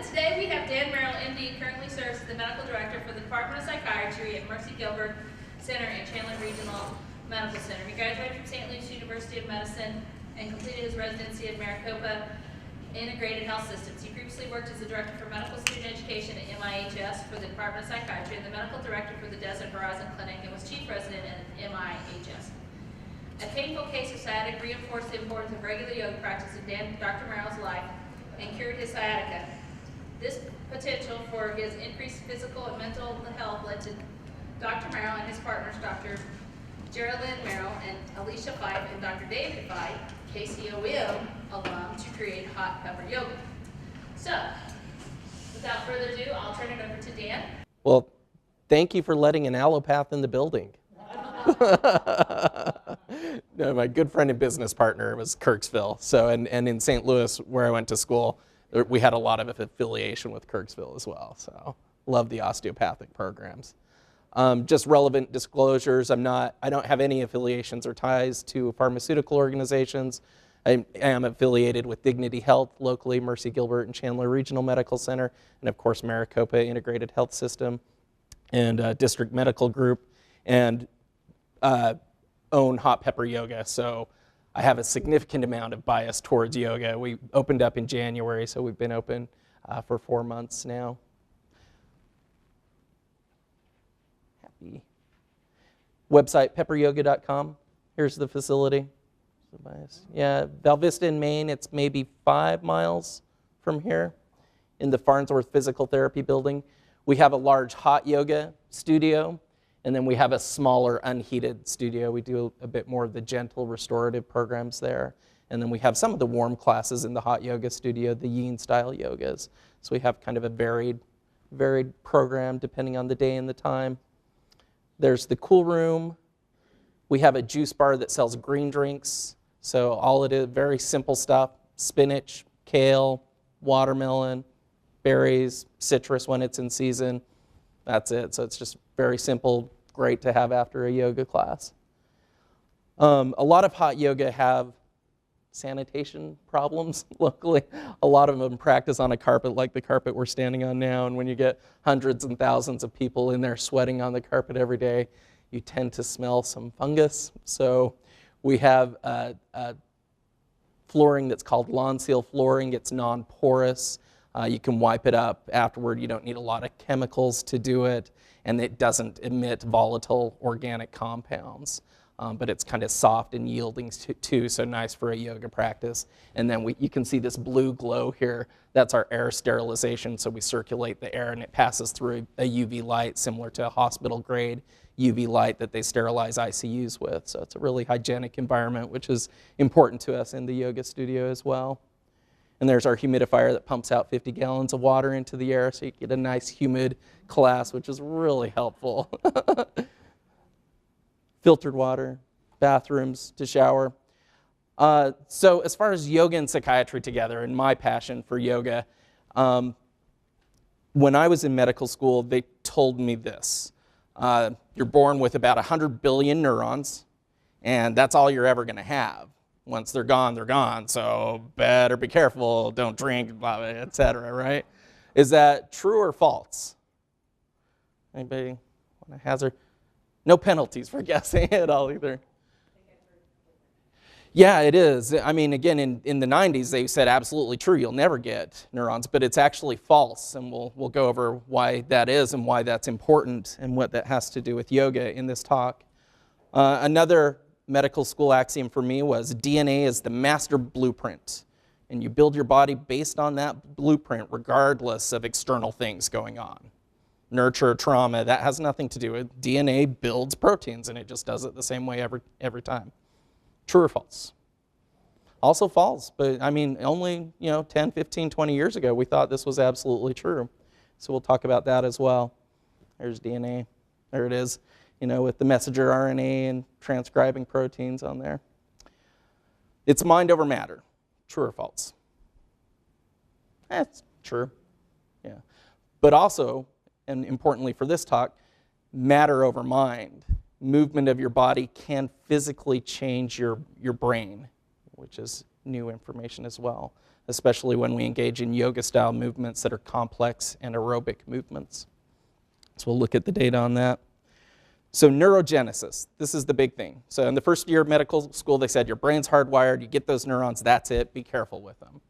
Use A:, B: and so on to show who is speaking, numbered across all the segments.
A: Today we have Dan Merrill, MD, currently serves as the Medical Director for the Department of Psychiatry at Mercy Gilbert Center and Chandler Regional Medical Center. He graduated from St. Luke's University of Medicine and completed his residency at Maricopa Integrated Health Systems. He previously worked as the Director for Medical Student Education at MIHS for the Department of Psychiatry and the Medical Director for the Desert Horizon Clinic and was Chief Resident at MIHS. A painful case of sciatica reinforced the importance of regular yoga practice in Dr. Merrill's life and cured his sciatica. This potential for his increased physical and mental health led to Dr. Merrill and his partners, Dr. Geraldine Merrill and Alicia Fife and Dr. David Fife, KCOM alum, to create Hot Pepper Yoga. So, without further ado, I'll turn it over to Dan.
B: Well, thank you for letting an allopath in the building. No, my good friend and business partner was Kirksville. So, and in St. Louis, where I went to school, we had a lot of affiliation with Kirksville as well. So, love the osteopathic programs. Just relevant disclosures. I don't have any affiliations or ties to pharmaceutical organizations. I am affiliated with Dignity Health locally, Mercy Gilbert and Chandler Regional Medical Center, and of course Maricopa Integrated Health System and District Medical Group, and own Hot Pepper Yoga. So I have a significant amount of bias towards yoga. We opened up in January, so we've been open for 4 months now. Happy. Website, pepperyoga.com. Here's the facility. Yeah, Val Vista in Maine, it's maybe 5 miles from here in the Farnsworth Physical Therapy Building. We have a large hot yoga studio, and then we have a smaller unheated studio. We do a bit more of the gentle restorative programs there. And then we have some of the warm classes in the hot yoga studio, the yin style yogas. So we have kind of a varied program depending on the day and the time. There's the cool room. We have a juice bar that sells green drinks. So all it is, very simple stuff: spinach, kale, watermelon, berries, citrus when it's in season. That's it. So it's just very simple, great to have after a yoga class. A lot of hot yoga have sanitation problems locally. A lot of them practice on a carpet like the carpet we're standing on now, and when you get hundreds and thousands of people in there sweating on the carpet every day, you tend to smell some fungus. So we have flooring that's called lawn seal flooring. It's non-porous. You can wipe it up afterward. You don't need a lot of chemicals to do it, and it doesn't emit volatile organic compounds. But it's kind of soft and yielding too, so nice for a yoga practice. And then you can see this blue glow here. That's our air sterilization, so we circulate the air and it passes through a UV light similar to a hospital grade UV light that they sterilize ICUs with. So it's a really hygienic environment, which is important to us in the yoga studio as well. And there's our humidifier that pumps out 50 gallons of water into the air, so you get a nice humid class, which is really helpful. Filtered water, bathrooms to shower. So as far as yoga and psychiatry together, and my passion for yoga, when I was in medical school, they told me this. You're born with about 100 billion neurons, and that's all you're ever going to have. Once they're gone, so better be careful, don't drink, blah, blah, etc., right? Is that true or false? Anybody want to hazard? No penalties for guessing at all either. Yeah, it is. I mean, again, in the 90s, they said absolutely true, you'll never get neurons, but it's actually false, and we'll go over why that is and why that's important and what that has to do with yoga in this talk. Another medical school axiom for me was DNA is the master blueprint, and you build your body based on that blueprint regardless of external things going on. Nurture, trauma, that has nothing to do with DNA. Builds proteins, and it just does it the same way every time. True or false? Also false, but I mean, only 10, 15, 20 years ago we thought this was absolutely true. So we'll talk about that as well. There's DNA. There it is, with the messenger RNA and transcribing proteins on there. It's mind over matter. True or false? It's true. Yeah. But also, and importantly for this talk, matter over mind. Movement of your body can physically change your brain, which is new information as well. especially when we engage in yoga-style movements that are complex and aerobic movements. So we'll look at the data on that. So neurogenesis, this is the big thing. So in the first year of medical school, they said your brain's hardwired, you get those neurons, that's it, be careful with them.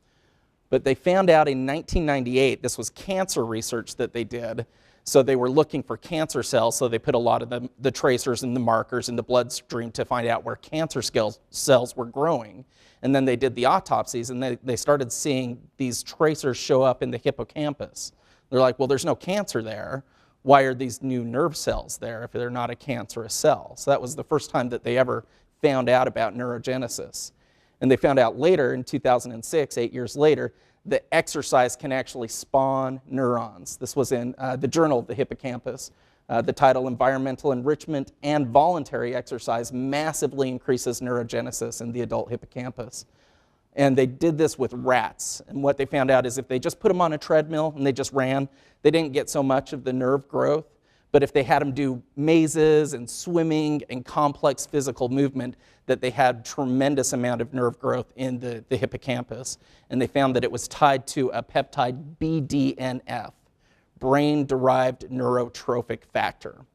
B: But they found out in 1998, this was cancer research that they did, so they were looking for cancer cells, so they put a lot of the tracers and the markers in the bloodstream to find out where cancer cells were growing. And then they did the autopsies, and they started seeing these tracers show up in the hippocampus. They're like, well, there's no cancer there. Why are these new nerve cells there if they're not a cancerous cell? So that was the first time that they ever found out about neurogenesis. And they found out later, in 2006, 8 years later, that exercise can actually spawn neurons. This was in the Journal of the Hippocampus. The title, Environmental Enrichment and Voluntary Exercise Massively Increases Neurogenesis in the Adult Hippocampus. And they did this with rats. And what they found out is if they just put them on a treadmill and they just ran, they didn't get so much of the nerve growth. But if they had them do mazes and swimming and complex physical movement, that they had tremendous amount of nerve growth in the hippocampus. And they found that it was tied to a peptide BDNF, brain-derived neurotrophic factor.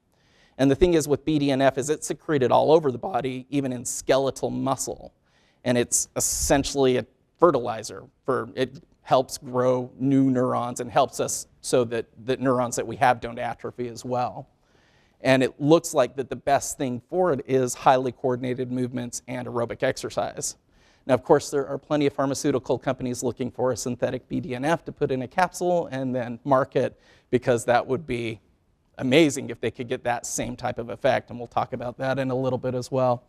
B: And the thing is with BDNF is it's secreted all over the body, even in skeletal muscle. And it's essentially a fertilizer. It helps grow new neurons and helps us so that the neurons that we have don't atrophy as well. And it looks like that the best thing for it is highly coordinated movements and aerobic exercise. Now, of course, there are plenty of pharmaceutical companies looking for a synthetic BDNF to put in a capsule and then market, because that would be amazing if they could get that same type of effect. And we'll talk about that in a little bit as well.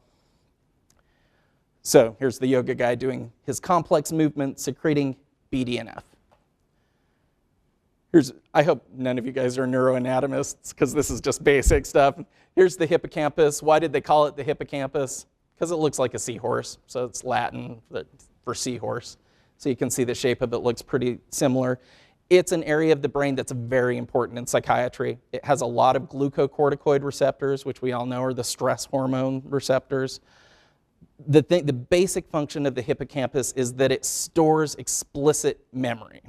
B: So here's the yoga guy doing his complex movement, secreting BDNF. I hope none of you guys are neuroanatomists, because this is just basic stuff. Here's the hippocampus. Why did they call it the hippocampus? Because it looks like a seahorse, so it's Latin for seahorse. So you can see the shape of it looks pretty similar. It's an area of the brain that's very important in psychiatry. It has a lot of glucocorticoid receptors, which we all know are the stress hormone receptors. The basic function of the hippocampus is that it stores explicit memory.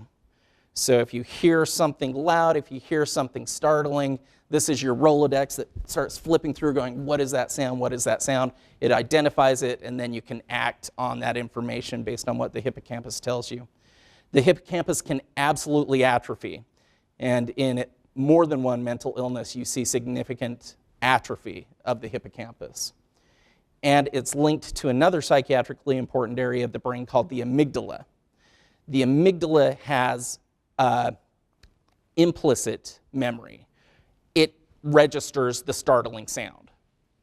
B: So if you hear something loud, if you hear something startling, this is your Rolodex that starts flipping through going, what is that sound, what is that sound? It identifies it, and then you can act on that information based on what the hippocampus tells you. The hippocampus can absolutely atrophy, and in more than one mental illness, you see significant atrophy of the hippocampus. And it's linked to another psychiatrically important area of the brain called the amygdala. The amygdala has implicit memory. It registers the startling sound,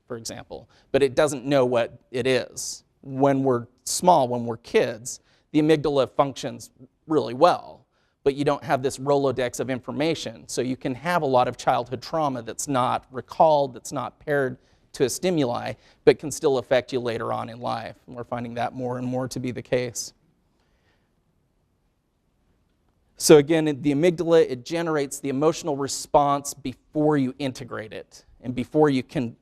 B: for example, but it doesn't know what it is. When we're small, when we're kids, the amygdala functions really well, but you don't have this Rolodex of information, so you can have a lot of childhood trauma that's not recalled, that's not paired to a stimuli, but can still affect you later on in life. And we're finding that more and more to be the case. So again, the amygdala, it generates the emotional response before you integrate it and before you can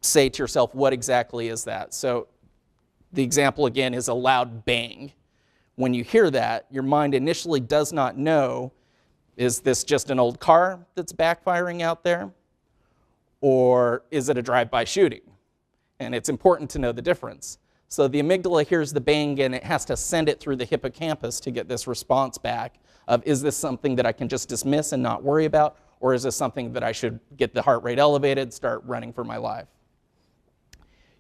B: say to yourself, what exactly is that? So the example again is a loud bang. When you hear that, your mind initially does not know, is this just an old car that's backfiring out there? Or is it a drive-by shooting? And it's important to know the difference. So the amygdala hears the bang and it has to send it through the hippocampus to get this response back of, is this something that I can just dismiss and not worry about? Or is this something that I should get the heart rate elevated, start running for my life?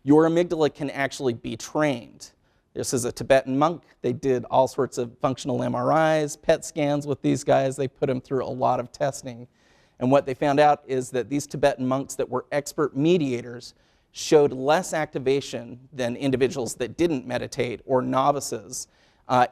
B: Your amygdala can actually be trained. This is a Tibetan monk. They did all sorts of functional MRIs, PET scans with these guys. They put them through a lot of testing. And what they found out is that these Tibetan monks that were expert mediators showed less activation than individuals that didn't meditate or novices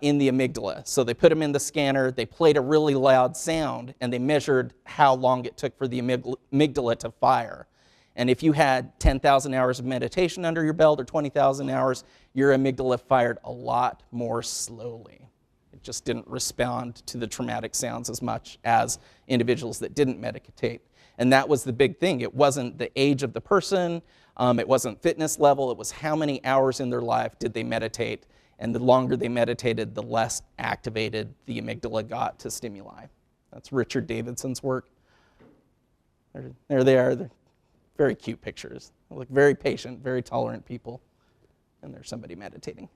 B: in the amygdala. So they put them in the scanner, they played a really loud sound, and they measured how long it took for the amygdala to fire. And if you had 10,000 hours of meditation under your belt or 20,000 hours, your amygdala fired a lot more slowly. It just didn't respond to the traumatic sounds as much as individuals that didn't meditate. And that was the big thing. It wasn't the age of the person, it wasn't fitness level, it was how many hours in their life did they meditate. And the longer they meditated, the less activated the amygdala got to stimuli. That's Richard Davidson's work. There they are. They're very cute pictures. They look very patient, very tolerant people. And there's somebody meditating.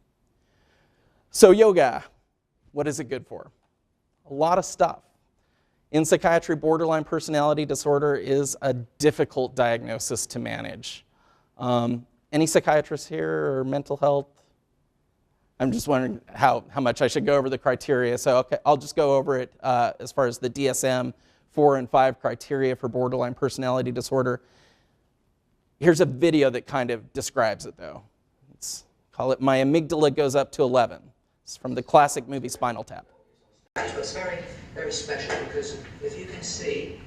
B: So yoga, what is it good for? A lot of stuff. In psychiatry, borderline personality disorder is a difficult diagnosis to manage. Any psychiatrists here or mental health? I'm just wondering how much I should go over the criteria. So okay, I'll just go over it as far as the DSM 4 and 5 criteria for borderline personality disorder. Here's a video that kind of describes it, though. Let's call it My Amygdala Goes Up to 11. It's from the classic movie Spinal Tap.
C: It's very, very special because if you can see,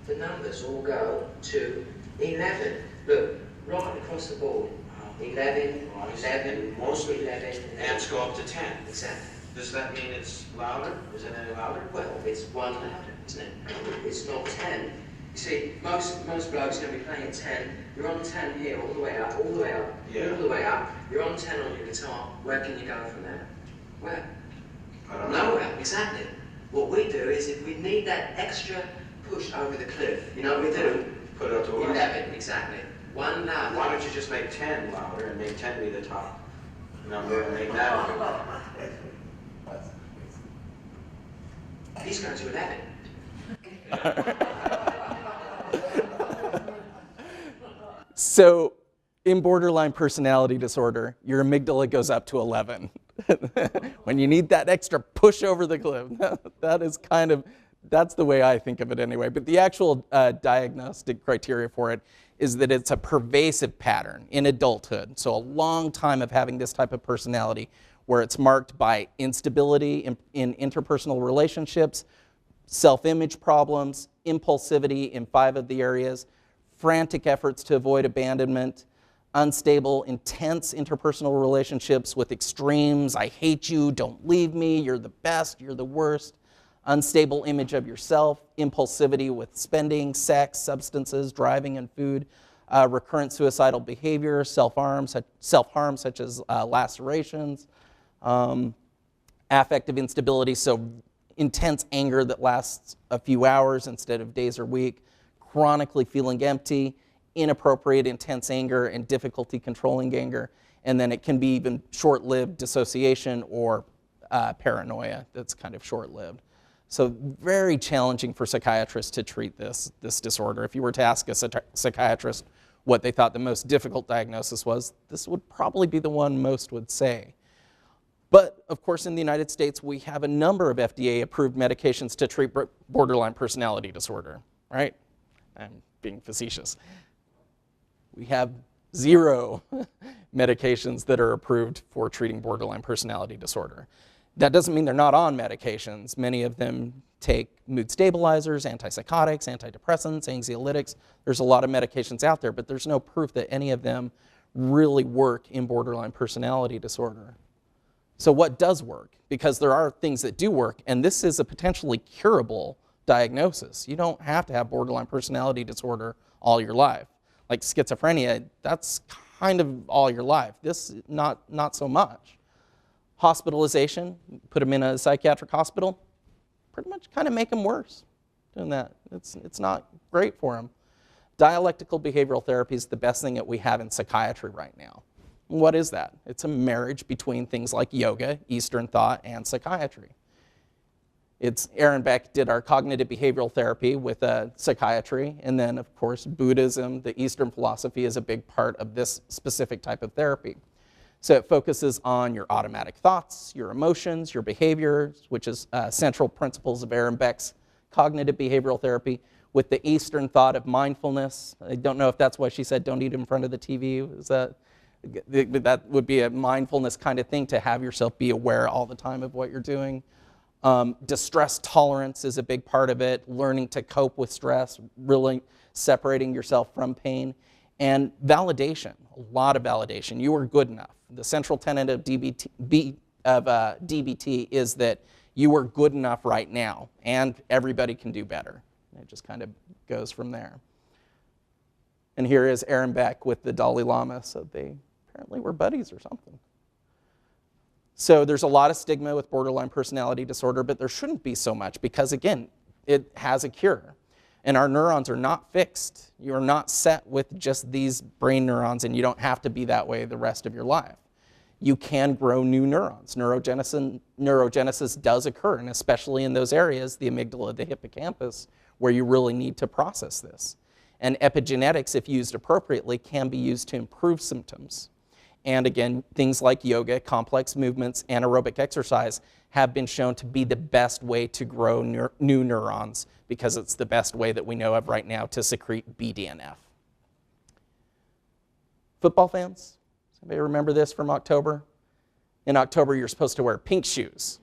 C: the numbers all go to 11. Look, right across the board. 11, 11, mostly 11.
D: Amps go up to 10.
C: Exactly.
D: Does that mean it's louder? Is it any louder?
C: Well, it's one louder, isn't it? It's not 10. You see, most blokes are going to be playing 10. You're on 10 here, all the way up, all the way up, all the way up. You're on 10 on your guitar. Where can you go from there? Where?
D: I don't know.
C: Nowhere, exactly. What we do is if we need that extra push over the cliff, you know what we do?
D: Put it up to
C: 11, exactly. One louder.
D: Why don't you just make 10 louder and make 10 be the top number and make that louder?
C: He's going to 11.
B: So in borderline personality disorder, your amygdala goes up to 11. When you need that extra push over the cliff. That is kind of, that's the way I think of it anyway. But the actual diagnostic criteria for it is that it's a pervasive pattern in adulthood. So a long time of having this type of personality where it's marked by instability in interpersonal relationships, self-image problems, impulsivity in 5 of the areas, frantic efforts to avoid abandonment, unstable, intense interpersonal relationships with extremes, I hate you, don't leave me, you're the best, you're the worst, unstable image of yourself, impulsivity with spending, sex, substances, driving, and food, recurrent suicidal behavior, self-harm such as lacerations, affective instability, so intense anger that lasts a few hours instead of days or weeks, chronically feeling empty, inappropriate intense anger, and difficulty controlling anger. And then it can be even short-lived dissociation or paranoia that's kind of short-lived. So very challenging for psychiatrists to treat this disorder. If you were to ask a psychiatrist what they thought the most difficult diagnosis was, this would probably be the one most would say. But of course, in the United States, we have a number of FDA-approved medications to treat borderline personality disorder, right? I'm being facetious. We have 0 medications that are approved for treating borderline personality disorder. That doesn't mean they're not on medications. Many of them take mood stabilizers, antipsychotics, antidepressants, anxiolytics. There's a lot of medications out there, but there's no proof that any of them really work in borderline personality disorder. So what does work? Because there are things that do work, and this is a potentially curable diagnosis. You don't have to have borderline personality disorder all your life. Like schizophrenia, that's kind of all your life. This, not so much. Hospitalization, put them in a psychiatric hospital, pretty much kind of make them worse doing that. It's not great for them. Dialectical behavioral therapy is the best thing that we have in psychiatry right now. What is that? It's a marriage between things like yoga, Eastern thought, and psychiatry. Aaron Beck did our cognitive behavioral therapy with psychiatry, and then of course Buddhism, the Eastern philosophy, is a big part of this specific type of therapy. So it focuses on your automatic thoughts, your emotions, your behaviors, which is central principles of Aaron Beck's cognitive behavioral therapy, with the Eastern thought of mindfulness. I don't know if that's why she said don't eat in front of the TV. Is that would be a mindfulness kind of thing, to have yourself be aware all the time of what you're doing. Distress tolerance is a big part of it, learning to cope with stress, really separating yourself from pain. And validation, a lot of validation. You are good enough. The central tenet of DBT is that you are good enough right now, and everybody can do better. It just kind of goes from there. And here is Aaron Beck with the Dalai Lama, so they apparently were buddies or something. So there's a lot of stigma with borderline personality disorder, but there shouldn't be so much because, again, it has a cure. And our neurons are not fixed. You're not set with just these brain neurons, and you don't have to be that way the rest of your life. You can grow new neurons. Neurogenesis does occur, and especially in those areas, the amygdala, the hippocampus, where you really need to process this. And epigenetics, if used appropriately, can be used to improve symptoms. And again, things like yoga, complex movements, anaerobic exercise have been shown to be the best way to grow new neurons because it's the best way that we know of right now to secrete BDNF. Football fans? Anybody remember this from October? In October, you're supposed to wear pink shoes.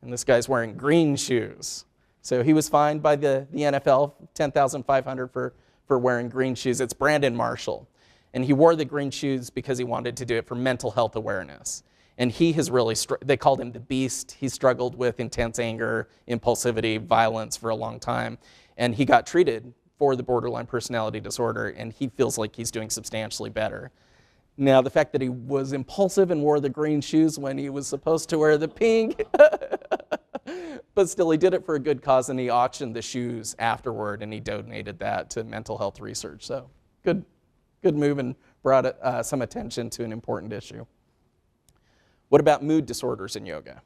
B: And this guy's wearing green shoes. So he was fined by the NFL, $10,500 for wearing green shoes. It's Brandon Marshall. And he wore the green shoes because he wanted to do it for mental health awareness. And he has really, they called him the Beast. He struggled with intense anger, impulsivity, violence for a long time. And he got treated for the borderline personality disorder, and he feels like he's doing substantially better. Now, the fact that he was impulsive and wore the green shoes when he was supposed to wear the pink, but still he did it for a good cause, and he auctioned the shoes afterward, and he donated that to mental health research. So good move, and brought some attention to an important issue. What about mood disorders in yoga?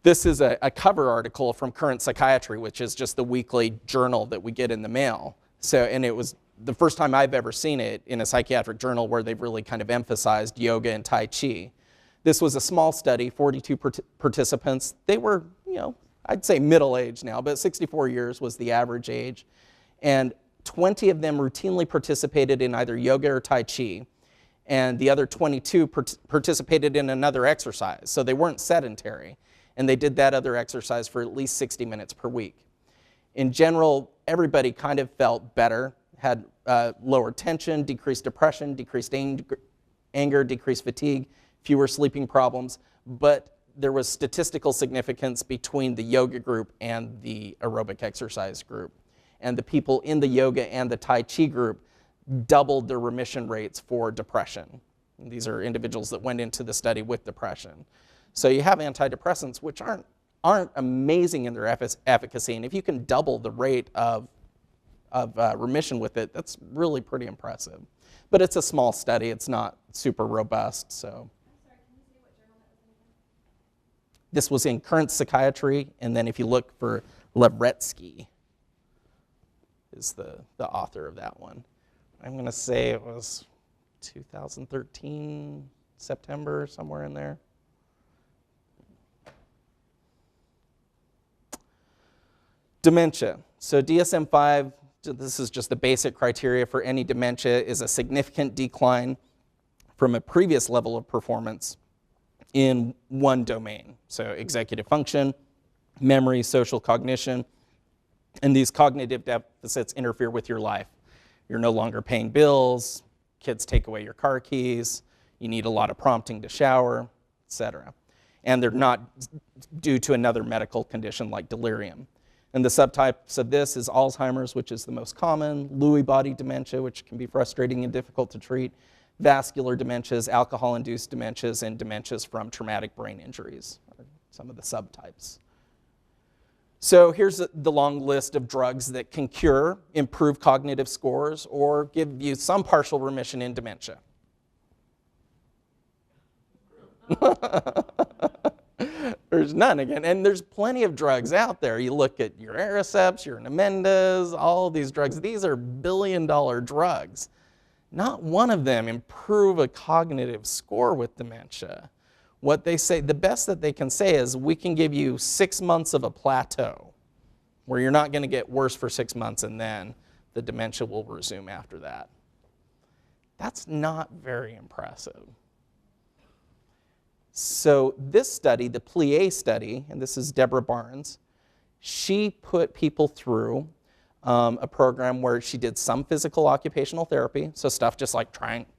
B: This is a cover article from Current Psychiatry, which is just the weekly journal that we get in the mail. So, and it was the first time I've ever seen it in a psychiatric journal where they've really kind of emphasized yoga and Tai Chi. This was a small study, 42 participants. They were, I'd say middle-aged now, but 64 years was the average age. And 20 of them routinely participated in either yoga or Tai Chi, and the other 22 participated in another exercise. So they weren't sedentary, and they did that other exercise for at least 60 minutes per week. In general, everybody kind of felt better, had lower tension, decreased depression, decreased anger, decreased fatigue, fewer sleeping problems, but there was statistical significance between the yoga group and the aerobic exercise group. And the people in the yoga and the Tai Chi group doubled their remission rates for depression. And these are individuals that went into the study with depression. So you have antidepressants, which aren't amazing in their efficacy, and if you can double the rate of remission with it, that's really pretty impressive. But it's a small study, it's not super robust, so.
A: I'm sorry, can you say what journal that was in?
B: This was in Current Psychiatry, and then if you look for Levretsky, is the author of that one. I'm going to say it was 2013, September, somewhere in there. Dementia. So DSM-5, this is just the basic criteria for any dementia, is a significant decline from a previous level of performance in one domain. So executive function, memory, social cognition, and these cognitive deficits interfere with your life. You're no longer paying bills, kids take away your car keys, you need a lot of prompting to shower, etc. And they're not due to another medical condition like delirium. And the subtypes of this is Alzheimer's, which is the most common, Lewy body dementia, which can be frustrating and difficult to treat, vascular dementias, alcohol-induced dementias, and dementias from traumatic brain injuries are some of the subtypes. So here's the long list of drugs that can cure, improve cognitive scores, or give you some partial remission in dementia. There's none again, and there's plenty of drugs out there. You look at your Ariceps, your Namendaz, all these drugs. These are billion-dollar drugs. Not one of them improve a cognitive score with dementia. What they say, the best that they can say is we can give you 6 months of a plateau where you're not going to get worse for 6 months and then the dementia will resume after that. That's not very impressive. So this study, the Plie study, and this is Deborah Barnes, she put people through a program where she did some physical occupational therapy, so stuff just like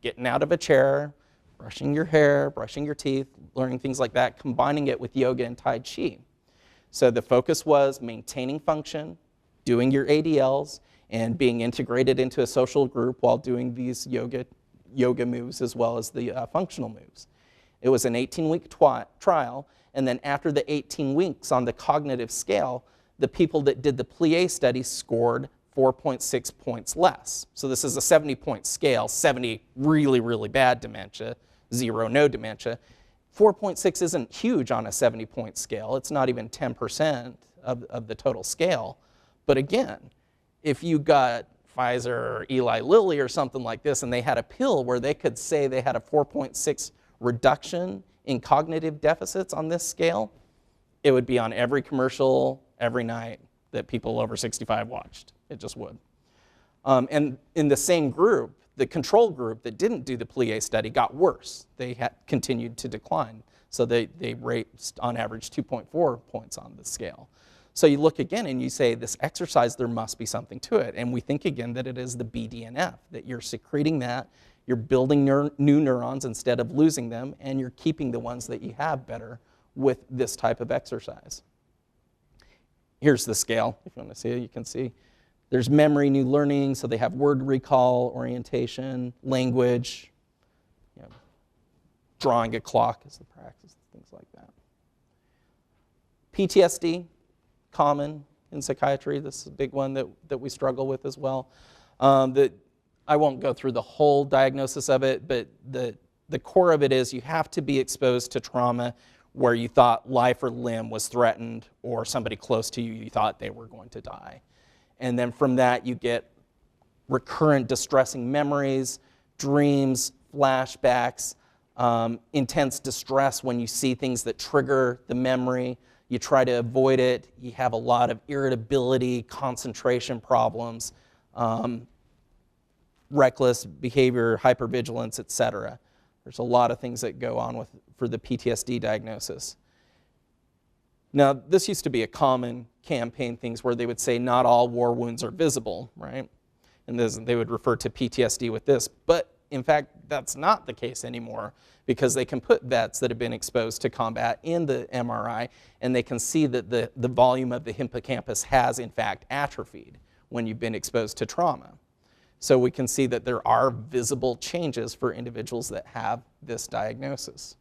B: getting out of a chair, brushing your hair, brushing your teeth, learning things like that, combining it with yoga and Tai Chi. So the focus was maintaining function, doing your ADLs, and being integrated into a social group while doing these yoga moves as well as the functional moves. It was an 18-week trial, and then after the 18 weeks on the cognitive scale, the people that did the Plie study scored 4.6 points less. So this is a 70-point scale, 70 really, really bad dementia, 0 no dementia. 4.6 isn't huge on a 70-point scale. It's not even 10% of the total scale. But again, if you got Pfizer or Eli Lilly or something like this, and they had a pill where they could say they had a 4.6 reduction in cognitive deficits on this scale, it would be on every commercial every night that people over 65 watched. It just would. And in the same group, the control group that didn't do the Plie study got worse. They had continued to decline. So they rated on average 2.4 points on the scale. So you look again and you say, this exercise, there must be something to it. And we think again that it is the BDNF, that you're secreting that, you're building new neurons instead of losing them, and you're keeping the ones that you have better with this type of exercise. Here's the scale. If you want to see it, you can see. There's memory, new learning, so they have word recall, orientation, language, you know, drawing a clock is the practice, things like that. PTSD, common in psychiatry. This is a big one that we struggle with as well. I won't go through the whole diagnosis of it, but the core of it is you have to be exposed to trauma where you thought life or limb was threatened, or somebody close to you, you thought they were going to die. And then from that, you get recurrent distressing memories, dreams, flashbacks, intense distress when you see things that trigger the memory. You try to avoid it. You have a lot of irritability, concentration problems, reckless behavior, hypervigilance, etc. There's a lot of things that go on for the PTSD diagnosis. Now, this used to be a common campaign, things where they would say not all war wounds are visible, right? And they would refer to PTSD with this. But in fact, that's not the case anymore, because they can put vets that have been exposed to combat in the MRI, and they can see that the volume of the hippocampus has in fact atrophied when you've been exposed to trauma. So we can see that there are visible changes for individuals that have this diagnosis.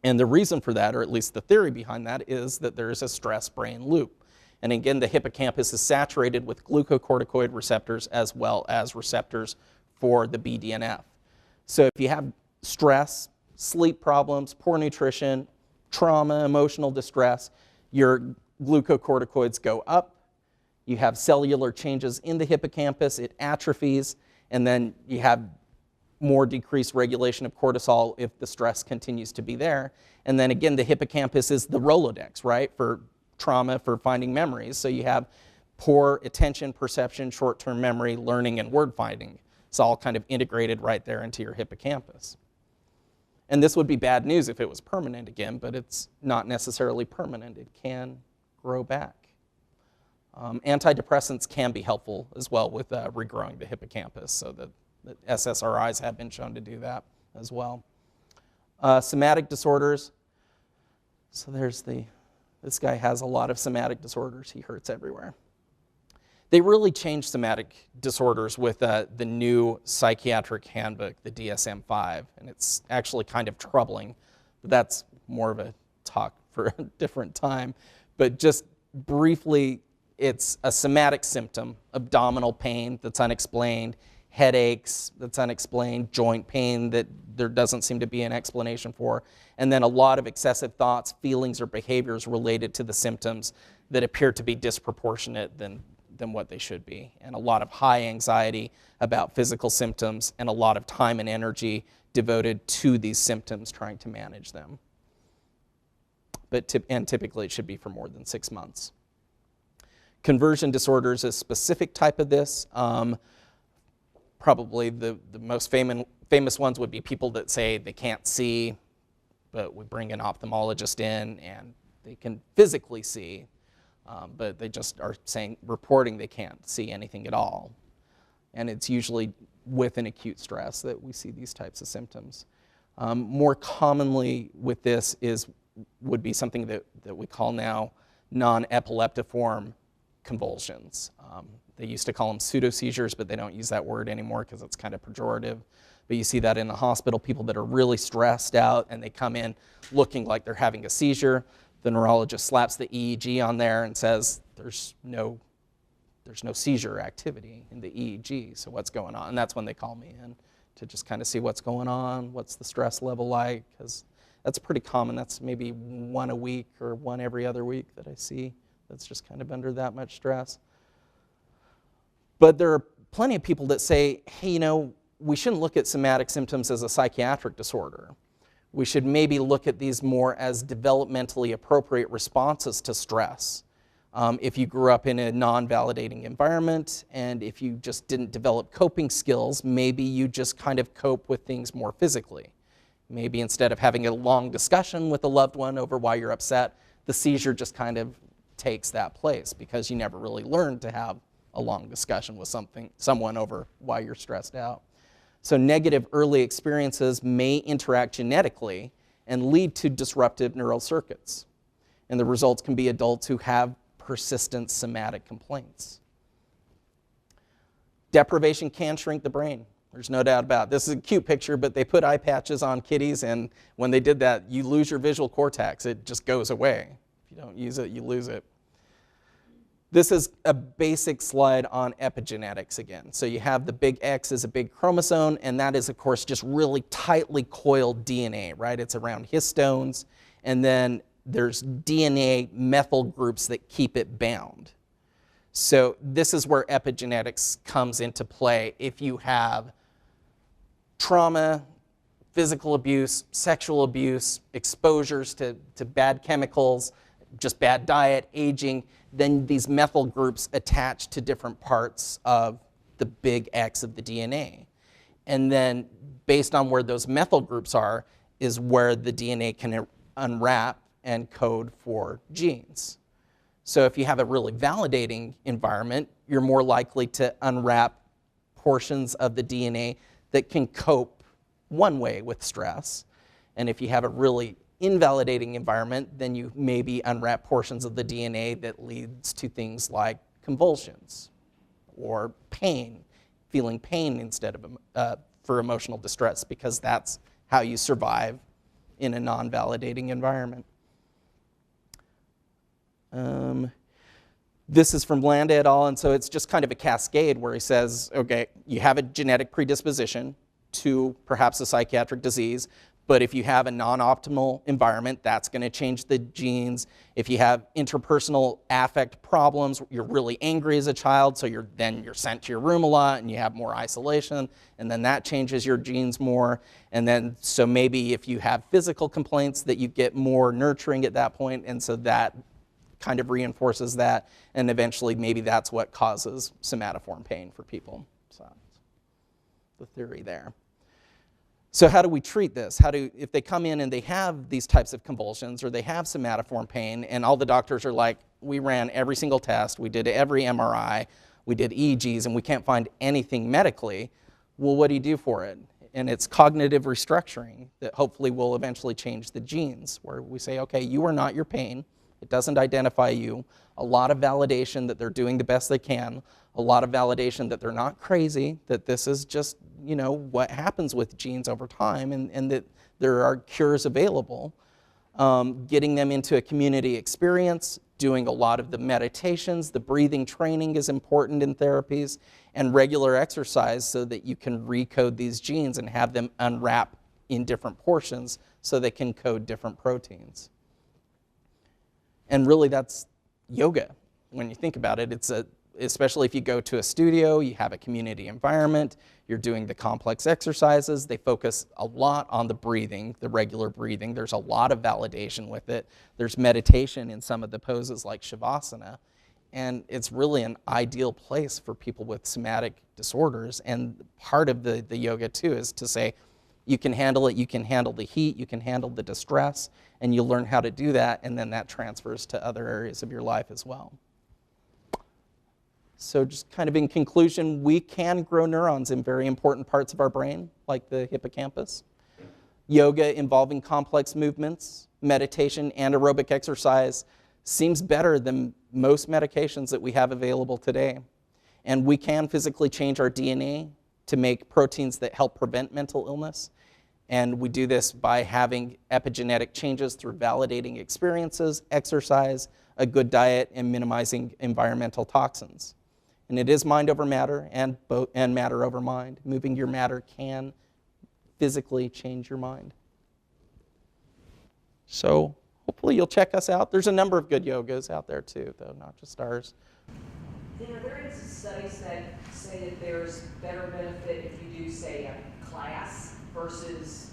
B: And the reason for that, or at least the theory behind that, is that there is a stress-brain loop. And again, the hippocampus is saturated with glucocorticoid receptors as well as receptors for the BDNF. So if you have stress, sleep problems, poor nutrition, trauma, emotional distress, your glucocorticoids go up. You have cellular changes in the hippocampus, it atrophies, and then you have more decreased regulation of cortisol if the stress continues to be there. And then again, the hippocampus is the Rolodex, right, for trauma, for finding memories. So you have poor attention, perception, short-term memory, learning, and word finding. It's all kind of integrated right there into your hippocampus. And this would be bad news if it was permanent again, but it's not necessarily permanent. It can grow back. Antidepressants can be helpful as well with regrowing the hippocampus, so that SSRIs have been shown to do that as well. Somatic disorders. So this guy has a lot of somatic disorders. He hurts everywhere. They really changed somatic disorders with the new psychiatric handbook, the DSM-5, and it's actually kind of troubling. But that's more of a talk for a different time. But just briefly, it's a somatic symptom, abdominal pain that's unexplained, headaches that's unexplained, joint pain that there doesn't seem to be an explanation for, and then a lot of excessive thoughts, feelings, or behaviors related to the symptoms that appear to be disproportionate than what they should be, and a lot of high anxiety about physical symptoms, and a lot of time and energy devoted to these symptoms, trying to manage them. And typically it should be for more than 6 months. Conversion disorders is a specific type of this. Probably the most famous ones would be people that say they can't see, but we bring an ophthalmologist in and they can physically see, but they just are reporting they can't see anything at all. And it's usually with an acute stress that we see these types of symptoms. More commonly with this would be something that we call now non-epileptiform convulsions. They used to call them pseudo-seizures, but they don't use that word anymore because it's kind of pejorative. But you see that in the hospital, people that are really stressed out and they come in looking like they're having a seizure. The neurologist slaps the EEG on there and says, there's no seizure activity in the EEG, so what's going on? And that's when they call me in to just kind of see what's going on, what's the stress level like, because that's pretty common. That's maybe one a week or one every other week that I see that's just kind of under that much stress. But there are plenty of people that say, hey, you know, we shouldn't look at somatic symptoms as a psychiatric disorder. We should maybe look at these more as developmentally appropriate responses to stress. If you grew up in a non-validating environment and if you just didn't develop coping skills, maybe you just kind of cope with things more physically. Maybe instead of having a long discussion with a loved one over why you're upset, the seizure just kind of takes that place because you never really learned to have a long discussion with someone over why you're stressed out. So negative early experiences may interact genetically and lead to disruptive neural circuits. And the results can be adults who have persistent somatic complaints. Deprivation can shrink the brain. There's no doubt about it. This is a cute picture, but they put eye patches on kitties, and when they did that, you lose your visual cortex. It just goes away. If you don't use it, you lose it. This is a basic slide on epigenetics again. So you have the big X as a big chromosome, and that is, of course, just really tightly coiled DNA, right? It's around histones, and then there's DNA methyl groups that keep it bound. So this is where epigenetics comes into play. If you have trauma, physical abuse, sexual abuse, exposures to bad chemicals, just bad diet, aging, then these methyl groups attach to different parts of the big X of the DNA. And then based on where those methyl groups are is where the DNA can unwrap and code for genes. So if you have a really validating environment, you're more likely to unwrap portions of the DNA that can cope one way with stress. And if you have a really invalidating environment, then you maybe unwrap portions of the DNA that leads to things like convulsions or pain, feeling pain instead of for emotional distress, because that's how you survive in a non-validating environment. This is from Landa et al., and so it's just kind of a cascade where he says, okay, you have a genetic predisposition to perhaps a psychiatric disease, but if you have a non-optimal environment, that's going to change the genes. If you have interpersonal affect problems, you're really angry as a child, so you're sent to your room a lot and you have more isolation, and then that changes your genes more. And then so maybe if you have physical complaints, that you get more nurturing at that point, and so that kind of reinforces that, and eventually maybe that's what causes somatoform pain for people. So that's the theory there. So how do we treat this? If they come in and they have these types of convulsions or they have somatoform pain and all the doctors are like, we ran every single test, we did every MRI, we did EEGs, and we can't find anything medically, well, what do you do for it? And it's cognitive restructuring that hopefully will eventually change the genes, where we say, okay, you are not your pain. It doesn't identify you. A lot of validation that they're doing the best they can. A lot of validation that they're not crazy, that this is just, you know, what happens with genes over time, and that there are cures available. Getting them into a community experience, doing a lot of the meditations, the breathing training is important in therapies, and regular exercise so that you can recode these genes and have them unwrap in different portions so they can code different proteins. And really that's yoga. When you think about it, especially if you go to a studio, you have a community environment, you're doing the complex exercises, they focus a lot on the breathing, the regular breathing. There's a lot of validation with it. There's meditation in some of the poses like Shavasana. And it's really an ideal place for people with somatic disorders. And part of the yoga too is to say, you can handle it, you can handle the heat, you can handle the distress, and you learn how to do that, and then that transfers to other areas of your life as well. So just kind of in conclusion, we can grow neurons in very important parts of our brain, like the hippocampus. Yoga involving complex movements, meditation, and aerobic exercise seems better than most medications that we have available today. And we can physically change our DNA to make proteins that help prevent mental illness. And we do this by having epigenetic changes through validating experiences, exercise, a good diet, and minimizing environmental toxins. And it is mind over matter and matter over mind. Moving your matter can physically change your mind. So hopefully you'll check us out. There's a number of good yogas out there too, though, not just ours.
E: Are there any studies that say that there's better benefit if you do, say, a class versus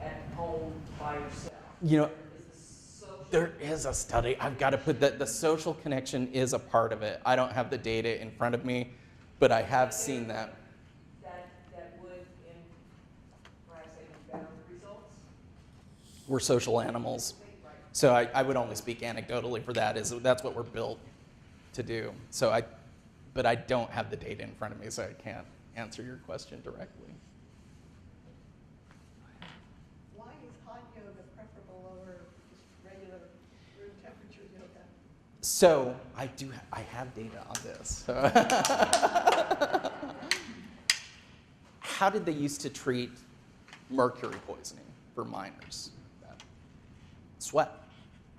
E: at home by yourself?
B: You know,
E: Is the social
B: there is a study. I've got to put that the social connection is a part of it. I don't have the data in front of me, but I have seen that.
E: that would, perhaps, have better results?
B: We're social animals. So I would only speak anecdotally for that. That's what we're built to do. But I don't have the data in front of me, so I can't answer your question directly.
F: Why is hot yoga preferable over just regular room temperature yoga?
B: So I have data on this. How did they used to treat mercury poisoning for miners? Sweat.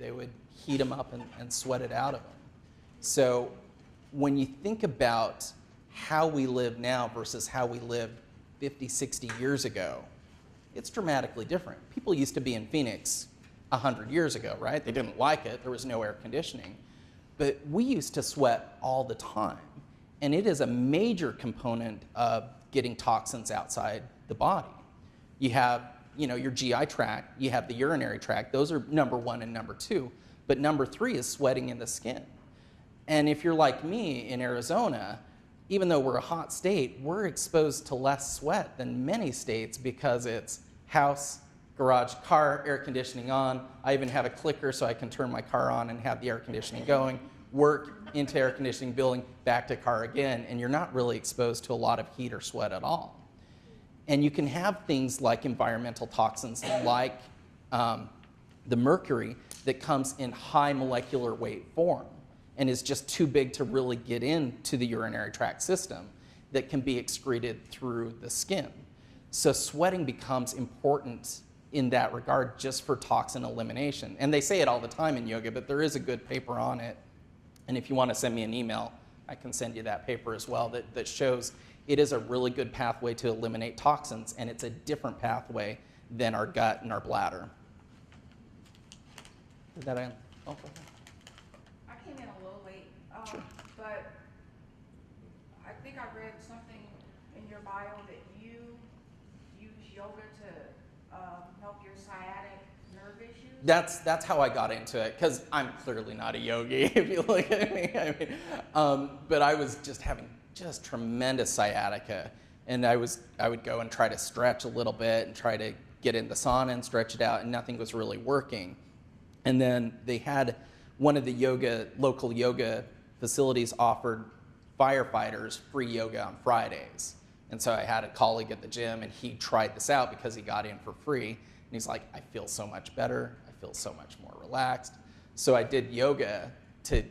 B: They would heat them up and sweat it out of them. So when you think about how we live now versus how we lived 50, 60 years ago, it's dramatically different. People used to be in Phoenix 100 years ago, right? They didn't like it. There was no air conditioning. But we used to sweat all the time. And it is a major component of getting toxins outside the body. You have your GI tract, you have the urinary tract. Those are number 1 and number 2. But number 3 is sweating in the skin. And if you're like me in Arizona, even though we're a hot state, we're exposed to less sweat than many states because it's house, garage, car, air conditioning on. I even have a clicker so I can turn my car on and have the air conditioning going, work into air conditioning building, back to car again, and you're not really exposed to a lot of heat or sweat at all. And you can have things like environmental toxins like the mercury that comes in high molecular weight form and is just too big to really get into the urinary tract system that can be excreted through the skin. So sweating becomes important in that regard just for toxin elimination. And they say it all the time in yoga, but there is a good paper on it. And if you want to send me an email, I can send you that paper as well that shows it is a really good pathway to eliminate toxins, and it's a different pathway than our gut and our bladder. Did that end? Oh, go ahead.
G: I came in a little late,
B: Sure.
G: but I think I read something in your bio that you use yoga to help your sciatic nerve issues.
B: That's how I got into it, because I'm clearly not a yogi, if you look at me. But I was just having tremendous sciatica, and I would go and try to stretch a little bit and try to get in the sauna and stretch it out, and nothing was really working. And then they had one of the local yoga facilities offered firefighters free yoga on Fridays. And so I had a colleague at the gym, and he tried this out because he got in for free. And he's like, I feel so much better. I feel so much more relaxed. So I did yoga to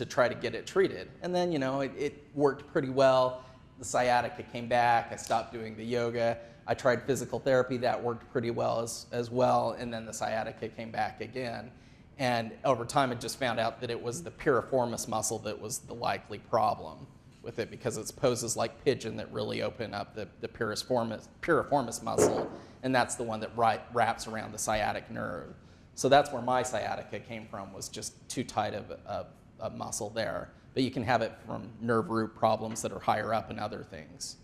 B: try to get it treated. And then, it worked pretty well. The sciatica came back. I stopped doing the yoga. I tried physical therapy. That worked pretty well as well. And then the sciatica came back again. And over time, I just found out that it was the piriformis muscle that was the likely problem with it, because it's poses like pigeon that really open up the piriformis muscle, and that's the one that wraps around the sciatic nerve. So that's where my sciatica came from, was just too tight of a muscle there. But you can have it from nerve root problems that are higher up and other things.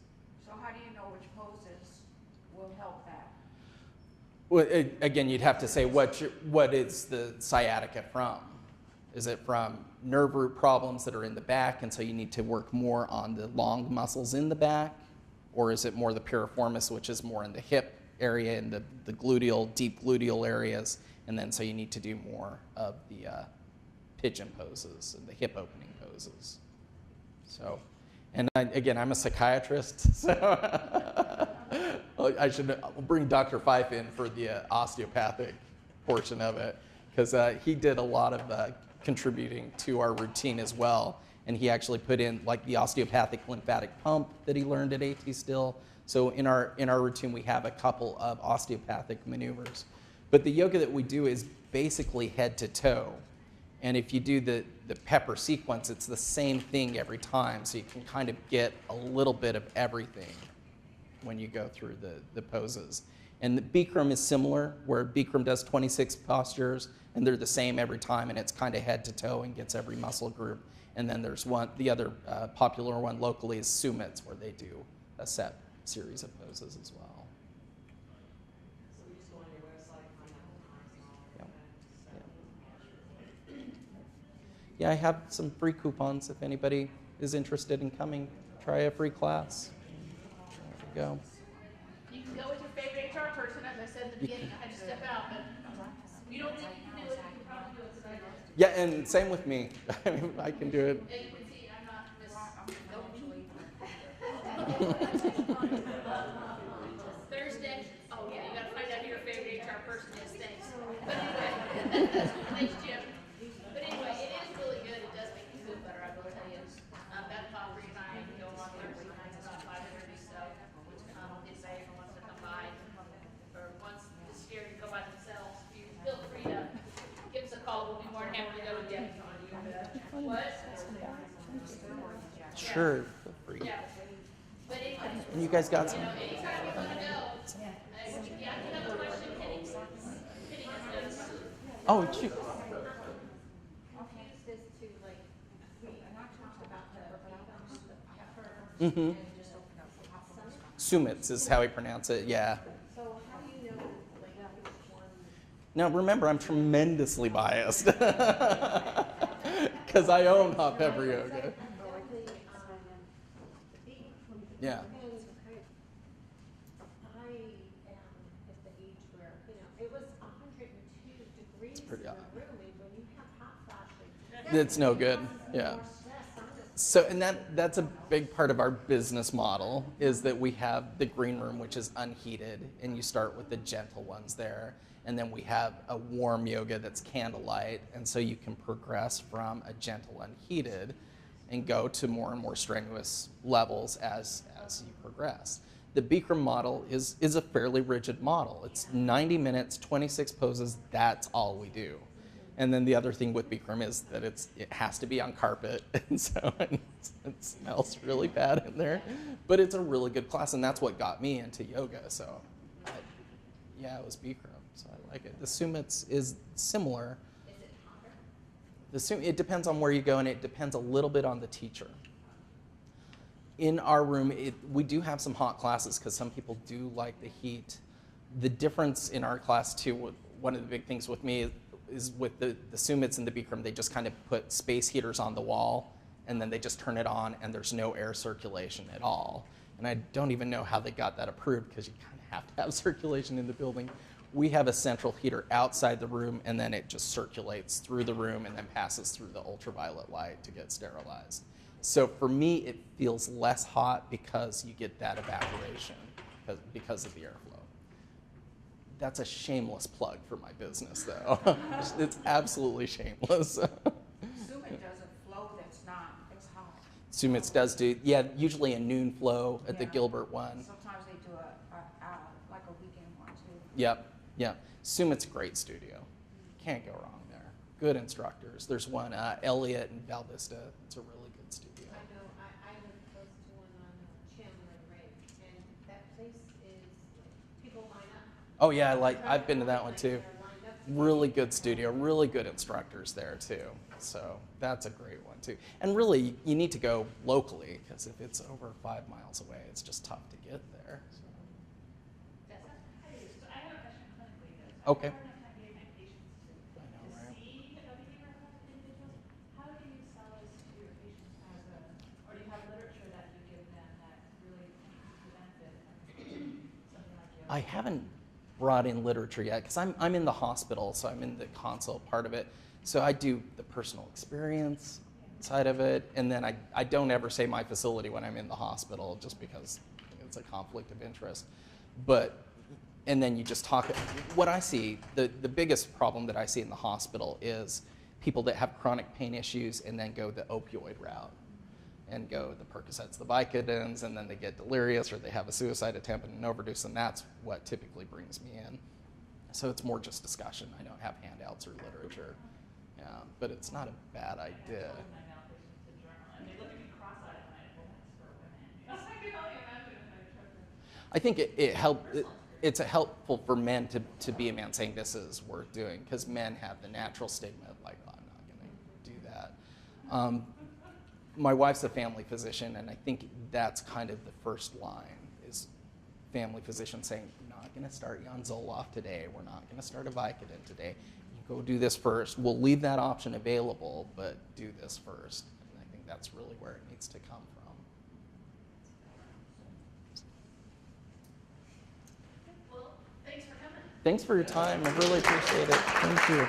G: So how do you know which poses will help that?
B: Well, again, you'd have to say what is the sciatica from? Is it from nerve root problems that are in the back, and so you need to work more on the long muscles in the back? Or is it more the piriformis, which is more in the hip area and the deep gluteal areas, and then so you need to do more of the pigeon poses and the hip opening poses. So, and I'm a psychiatrist, so I'll bring Dr. Fife in for the osteopathic portion of it, because he did a lot of contributing to our routine as well. And he actually put in like the osteopathic lymphatic pump that he learned at AT Still. So in our routine, we have a couple of osteopathic maneuvers. But the yoga that we do is basically head to toe. And if you do the pepper sequence, it's the same thing every time. So you can kind of get a little bit of everything when you go through the poses. And the Bikram is similar, where Bikram does 26 postures, and they're the same every time, and it's kind of head to toe and gets every muscle group. And then there's the other popular one locally is Sumits, where they do a set series of poses as well.
E: So you just go on your website, find out
B: Yep. Yeah, I have some free coupons if anybody is interested in coming. Try a free class. There you go.
A: You can go with your favorite HR person, as I said in the beginning, I had to step out, but if you don't think you can do it, you can probably do it, because I did.
B: Yeah, and same with me. I can do it.
A: And you can see, I'm not Miss Thursday. Oh yeah, you gotta find out who your favorite HR person is. Thanks. But anyway, thanks, Jim. But anyway, it is really good. It does make you feel better. I will tell you. Beth Palfrey and I go on Thursday nights about 5:30. So if anyone wants to come by or wants is scared to go by themselves, you feel free to give us a call. We'll be more than happy to go with you. What?
B: Sure, feel free.
A: Yeah. But anyway.
B: And you guys got some?
A: Anytime you want to go, yeah, I can have a question, Penny is
B: Oh, shoot.
G: Okay, this to like, and I talked about the pepper
B: Mm-hmm.
G: and just open up the top of the
B: Sumits is how we pronounce it, yeah.
F: So how do you know, like, which one?
B: Now remember, I'm tremendously biased because I own Hot Pepper Yoga. Yeah.
H: I am at the age where, it was 102 degrees in
B: pretty
H: the
B: hot.
H: room, and when you have hot flashes,
B: It's no good, yeah.
H: more stress. I'm just
B: So, and that's a big part of our business model is that we have the green room, which is unheated, and you start with the gentle ones there. And then we have a warm yoga that's candlelight, and so you can progress from a gentle unheated and go to more and more strenuous levels as you progress. The Bikram model is a fairly rigid model. It's 90 minutes, 26 poses, that's all we do. And then the other thing with Bikram is that it has to be on carpet, and so it smells really bad in there. But it's a really good class, and that's what got me into yoga. So, yeah, it was Bikram, so I like it. The Sumits is similar. It depends on where you go, and it depends a little bit on the teacher. In our room, we do have some hot classes because some people do like the heat. The difference in our class too, one of the big things with me is with the Sumits and the Bikram, they just kind of put space heaters on the wall, and then they just turn it on, and there's no air circulation at all. And I don't even know how they got that approved because you kind of have to have circulation in the building. We have a central heater outside the room, and then it just circulates through the room and then passes through the ultraviolet light to get sterilized. So for me, it feels less hot because you get that evaporation because of the airflow. That's a shameless plug for my business, though. It's absolutely shameless.
G: Sumit does a flow that's not as hot.
B: Sumits does do, yeah, usually a noon flow at the
G: Yeah.
B: Gilbert one.
G: Sometimes they do like a weekend one too.
B: Yep, yep. Sumit's a great studio. Can't go wrong there. Good instructors. There's one, Elliot in Val Vista. It's a really good studio.
H: I know, I live close to one on Chandler and Ray, and that place is, people line up.
B: Oh yeah, I've been to that one too.
H: They're lined up.
B: Really good studio, really good instructors there too. So that's a great one too. And really, you need to go locally because if it's over 5 miles away, it's just tough to get there. So.
A: So I have a question clinically though.
B: Okay.
A: I don't have time getting my patients
B: I know,
A: to
B: right?
A: see the behavior of individuals. How do you sell this to your patients or do you have literature that you give them that really benefit from something like yoga?
B: I haven't brought in literature yet because I'm in the hospital, so I'm in the consult part of it. So I do the personal experience side of it, and then I don't ever say my facility when I'm in the hospital just because it's a conflict of interest. And then you just talk. What I see, the biggest problem that I see in the hospital is people that have chronic pain issues and then go the opioid route and go the Percocets, the Vicodins, and then they get delirious or they have a suicide attempt and an overdose, and that's what typically brings me in. So it's more just discussion. I don't have handouts or literature, but it's not a bad idea. I think it's helpful for men to be a man saying this is worth doing, because men have the natural stigma of like, oh, I'm not going to do that. My wife's a family physician, and I think that's kind of the first line is family physician saying, we're not going to start you on Zoloft today. We're not going to start a Vicodin today. You go do this first. We'll leave that option available, but do this first. And I think that's really where it needs to come from.
A: Well, thanks for coming.
B: Thanks for your time. I really appreciate it. Thank you.